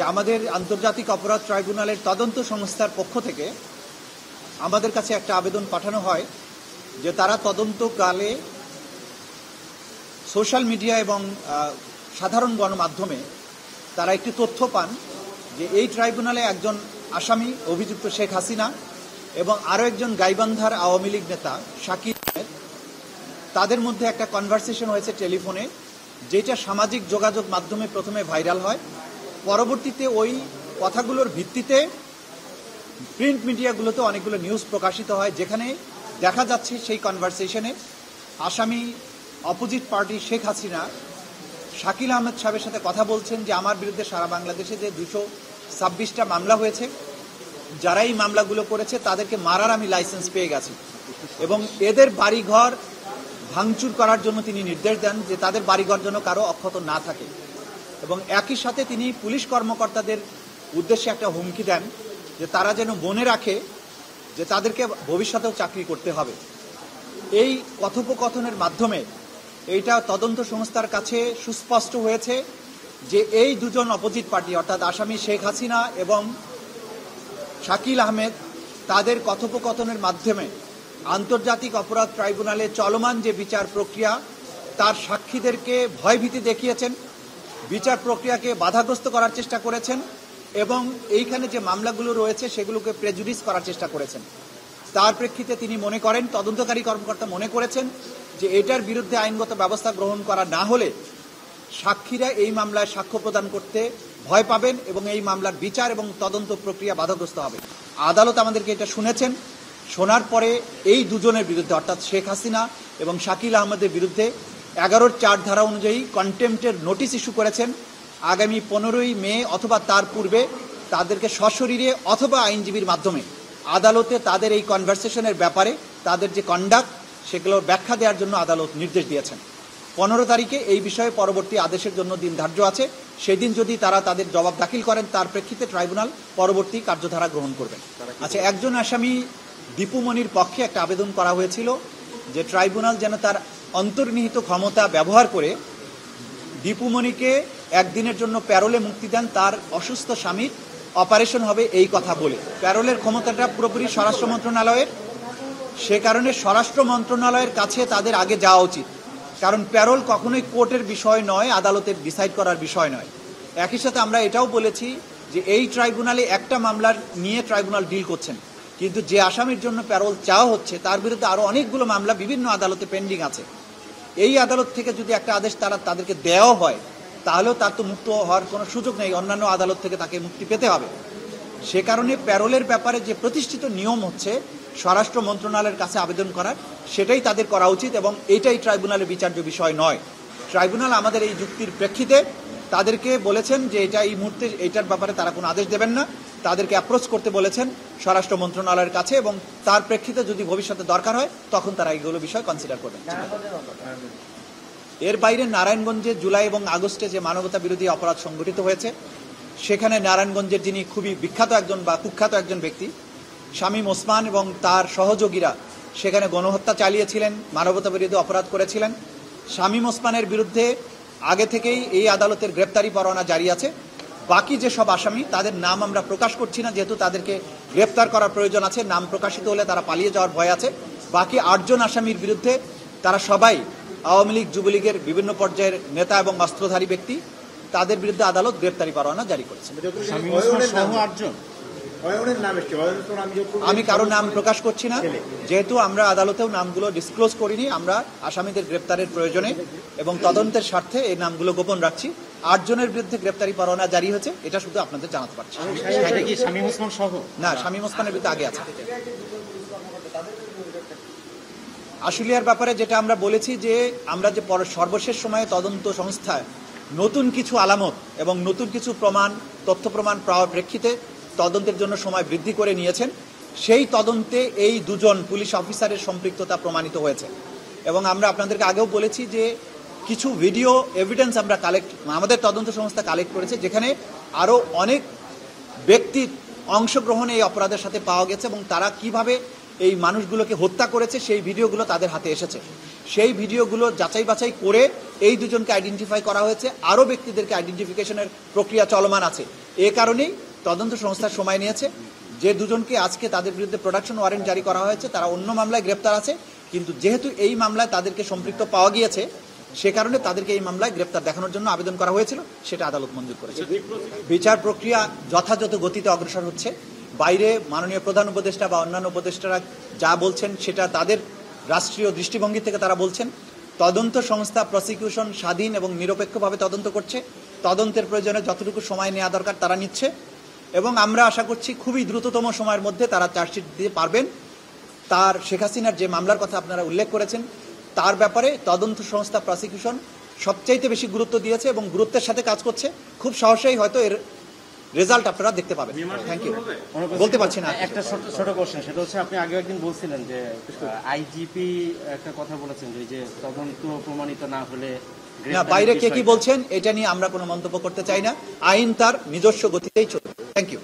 যে আমাদের আন্তর্জাতিক অপরাধ ট্রাইব্যুনালের তদন্ত সংস্থার পক্ষ থেকে আমাদের কাছে একটা আবেদন পাঠানো হয় যে তারা তদন্তকালে সোশ্যাল মিডিয়া এবং সাধারণ গণমাধ্যমে তারা একটি তথ্য পান যে এই ট্রাইব্যুনালে একজন আসামি অভিযুক্ত শেখ হাসিনা এবং আরও একজন গাইবান্ধার আওয়ামী লীগ নেতা শাকিল আহমেদ, তাদের মধ্যে একটা কনভারসেশন হয়েছে টেলিফোনে, যেটা সামাজিক যোগাযোগ মাধ্যমে প্রথমে ভাইরাল হয়। পরবর্তীতে ওই কথাগুলোর ভিত্তিতে প্রিন্ট মিডিয়াগুলোতে অনেকগুলো নিউজ প্রকাশিত হয়, যেখানে দেখা যাচ্ছে সেই কনভারসেশনে আসামি অপোজিট পার্টি শেখ হাসিনা শাকিল আহমেদ সাহেবের সাথে কথা বলছেন যে আমার বিরুদ্ধে সারা বাংলাদেশে যে 226টা মামলা হয়েছে, যারা এই মামলাগুলো করেছে তাদেরকে মারার আমি লাইসেন্স পেয়ে গেছি এবং এদের বাড়িঘর ভাঙচুর করার জন্য তিনি নির্দেশ দেন যে তাদের বাড়িঘর যেন কারো অক্ষত না থাকে এবং একই সাথে তিনি পুলিশ কর্মকর্তাদের উদ্দেশ্যে একটা হুমকি দেন যে তারা যেন মনে রাখে যে তাদেরকে ভবিষ্যতেও চাকরি করতে হবে। এই কথোপকথনের মাধ্যমে এইটা তদন্ত সংস্থার কাছে সুস্পষ্ট হয়েছে যে এই দুজন অপোজিট পার্টি অর্থাৎ আসামি শেখ হাসিনা এবং শাকিল আহমেদ তাদের কথোপকথনের মাধ্যমে আন্তর্জাতিক অপরাধ ট্রাইব্যুনালে চলমান যে বিচার প্রক্রিয়া তার সাক্ষীদেরকে ভয়ভীতি দেখিয়েছেন, বিচার প্রক্রিয়াকে বাধাগ্রস্ত করার চেষ্টা করেছেন এবং এইখানে যে মামলাগুলো রয়েছে সেগুলোকে প্রেজুডিস করার চেষ্টা করেছেন। তার প্রেক্ষিতে তিনি মনে করেন, তদন্তকারী কর্মকর্তা মনে করেছেন যে এটার বিরুদ্ধে আইনগত ব্যবস্থা গ্রহণ করা না হলে সাক্ষীরা এই মামলায় সাক্ষ্য প্রদান করতে ভয় পাবেন এবং এই মামলার বিচার এবং তদন্ত প্রক্রিয়া বাধাগ্রস্ত হবে। আদালত আমাদেরকে এটা শুনেছেন, শোনার পরে এই দুজনের বিরুদ্ধে অর্থাৎ শেখ হাসিনা এবং শাকিল আহমেদের বিরুদ্ধে 11-4 ধারা অনুযায়ী কন্টেম্পটের নোটিশ ইস্যু করেছেন। আগামী 15ই মে অথবা তার পূর্বে তাদেরকে সশরীরে অথবা আইনজীবীর মাধ্যমে আদালতে তাদের এই কনভারসেশনের ব্যাপারে তাদের যে কন্ডাক্ট সেগুলোর ব্যাখ্যা দেওয়ার জন্য আদালত নির্দেশ দিয়েছেন। 15 তারিখে এই বিষয়ে পরবর্তী আদেশের জন্য দিন ধার্য আছে। সেদিন যদি তারা তাদের জবাব দাখিল করেন তার প্রেক্ষিতে ট্রাইব্যুনাল পরবর্তী কার্যধারা গ্রহণ করবেন। আচ্ছা, একজন আসামি দীপু মনির পক্ষে একটা আবেদন করা হয়েছিল যে ট্রাইব্যুনাল যেন তার অন্তর্নিহিত ক্ষমতা ব্যবহার করে দীপু মনিকে একদিনের জন্য প্যারোলে মুক্তি দেন, তার অসুস্থ স্বামীর অপারেশন হবে এই কথা বলে। প্যারোলের ক্ষমতাটা পুরোপুরি স্বরাষ্ট্র মন্ত্রণালয়ের, সে কারণে স্বরাষ্ট্র মন্ত্রণালয়ের কাছে তাদের আগে যাওয়া উচিত, কারণ প্যারোল কখনোই কোর্টের বিষয় নয়, আদালতের ডিসাইড করার বিষয় নয়। একই সাথে আমরা এটাও বলেছি যে এই ট্রাইব্যুনালে একটা মামলার নিয়ে ট্রাইব্যুনাল ডিল করছেন, কিন্তু যে আসামির জন্য প্যারোল চাওয়া হচ্ছে তার বিরুদ্ধে আরও অনেকগুলো মামলা বিভিন্ন আদালতে পেন্ডিং আছে। এই আদালত থেকে যদি একটা আদেশ তাদেরকে দেওয়া হয় তাহলেও তার তো মুক্ত হওয়ার কোনো সুযোগ নেই, অন্যান্য আদালত থেকে তাকে মুক্তি পেতে হবে। সে কারণে প্যারোলের ব্যাপারে যে প্রতিষ্ঠিত নিয়ম হচ্ছে স্বরাষ্ট্র মন্ত্রণালয়ের কাছে আবেদন করার, সেটাই তাদের করা উচিত এবং এটাই ট্রাইব্যুনালের বিচার্য বিষয় নয়। ট্রাইব্যুনাল আমাদের এই যুক্তির প্রেক্ষিতে তাদেরকে বলেছেন যে এটা এই মুহূর্তে এইটার ব্যাপারে তারা কোনো আদেশ দেবেন না, তাদেরকে অ্যাপ্রোচ করতে বলেছেন স্বরাষ্ট্র মন্ত্রণালয়ের কাছে এবং তার প্রেক্ষিতে যদি ভবিষ্যতে দরকার হয় তখন তারা এইগুলো বিষয় কনসিডার করবেন। এর বাইরে নারায়ণগঞ্জে জুলাই এবং আগস্টে যে মানবতা বিরোধী অপরাধ সংঘটিত হয়েছে, সেখানে নারায়ণগঞ্জের যিনি খুবই বিখ্যাত একজন বা কুখ্যাত একজন ব্যক্তি শামীম ওসমান এবং তার সহযোগীরা সেখানে গণহত্যা চালিয়েছিলেন, মানবতা বিরোধী অপরাধ করেছিলেন। শামীম ওসমানের বিরুদ্ধে আগে থেকেই এই আদালতের গ্রেপ্তারি পরোয়ানা জারি আছে। বাকি যেসব আসামি তাদের নাম আমরা প্রকাশ করছি না, যেহেতু তাদেরকে গ্রেপ্তার করার প্রয়োজন আছে, নাম প্রকাশিত হলে তারা পালিয়ে যাওয়ার ভয় আছে। বাকি 8 জন আসামির বিরুদ্ধে তারা সবাই আওয়ামী লীগ যুবলীগের বিভিন্ন পর্যায়ের নেতা এবং অস্ত্রধারী ব্যক্তি, তাদের বিরুদ্ধে আদালত গ্রেপ্তারি পরোয়ানা জারি করেছে। আমি কারো নাম প্রকাশ করছি না, যেহেতু আমরা আদালতেও নামগুলো ডিসক্লোজ করিনি। আমরা আসামিদের গ্রেপ্তারের প্রয়োজনে এবং তদন্তের স্বার্থে এই নামগুলো গোপন রাখছি। 8 জনের বিরুদ্ধে গ্রেপ্তারি পরোয়ানা জারি হয়েছে, এটা শুধু আপনাদের জানাতে পারছি। না, শামীম ওসমানের বিরুদ্ধে আগে আছে। আশুলিয়ার ব্যাপারে যেটা আমরা বলেছি যে আমরা যে সর্বশেষ সময়ে তদন্ত সংস্থায় নতুন কিছু আলামত এবং নতুন কিছু প্রমাণ, তথ্য প্রমাণ পাওয়ার প্রেক্ষিতে তদন্তের জন্য সময় বৃদ্ধি করে নিয়েছেন। সেই তদন্তে এই 2 জন পুলিশ অফিসারের সম্পৃক্ততা প্রমাণিত হয়েছে এবং আমরা আপনাদেরকে আগেও বলেছি যে কিছু ভিডিও এভিডেন্স আমরা আমাদের তদন্ত সংস্থা কালেক্ট করেছে, যেখানে আরও অনেক ব্যক্তির অংশগ্রহণে এই অপরাধের সাথে পাওয়া গেছে এবং তারা কিভাবে এই মানুষগুলোকে হত্যা করেছে সেই ভিডিওগুলো তাদের হাতে এসেছে। সেই ভিডিওগুলো যাচাই বাছাই করে এই 2 জনকে আইডেন্টিফাই করা হয়েছে, আরও ব্যক্তিদেরকে আইডেন্টিফিকেশনের প্রক্রিয়া চলমান আছে। এ কারণেই তদন্ত সংস্থার সময় নিয়েছে। যে দুজনকে আজকে তাদের বিরুদ্ধে প্রোডাকশন ওয়ারেন্ট জারি করা হয়েছে তারা অন্য মামলায় গ্রেপ্তার আছে, কিন্তু যেহেতু এই মামলায় তাদেরকে সম্পৃক্ত পাওয়া গিয়েছে সে কারণে তাদেরকে এই মামলায় গ্রেপ্তার দেখানোর জন্য আবেদন করা হয়েছিল, সেটা আদালত মঞ্জুর করেছে। বিচার প্রক্রিয়া যথাযথ গতিতে অগ্রসর হচ্ছে। বাইরে মাননীয় প্রধান উপদেষ্টা বা অন্যান্য উপদেষ্টারা যা বলছেন সেটা তাদের রাষ্ট্রীয় দৃষ্টিভঙ্গি থেকে তারা বলছেন। তদন্ত সংস্থা প্রসিকিউশন স্বাধীন এবং নিরপেক্ষভাবে তদন্ত করছে। তদন্তের প্রয়োজনে যতটুকু সময় নেওয়া দরকার তারা নিচ্ছে এবং আমরা আশা করছি খুবই দ্রুততম সময়ের মধ্যে তারা চার্জশিট দিতে পারবেন। তার শেখ হাসিনার যে মামলার কথা আপনারা উল্লেখ করেছেন তার ব্যাপারে তদন্ত সংস্থা প্রসিকিউশন সবচাইতে বেশি গুরুত্ব দিয়েছে এবং গুরুত্বের সাথে কাজ করছে। খুব সহজেই হয়তো এর রেজাল্ট আপনারা দেখতে পাবেন। Thank you. বলতে পারছি না। একটা ছোট কোশ্চেন, সেটা হচ্ছে আপনি আগে একদিন বলছিলেন যে আইজিপি একটা কথা বলেছেন যে তদন্ত প্রমাণিত না হলে না, বাইরে কে কি বলছেন এটা নিয়ে আমরা কোনো মন্তব্য করতে চাই না। আইন তার নিজস্ব গতিতেই চলবে। Thank you.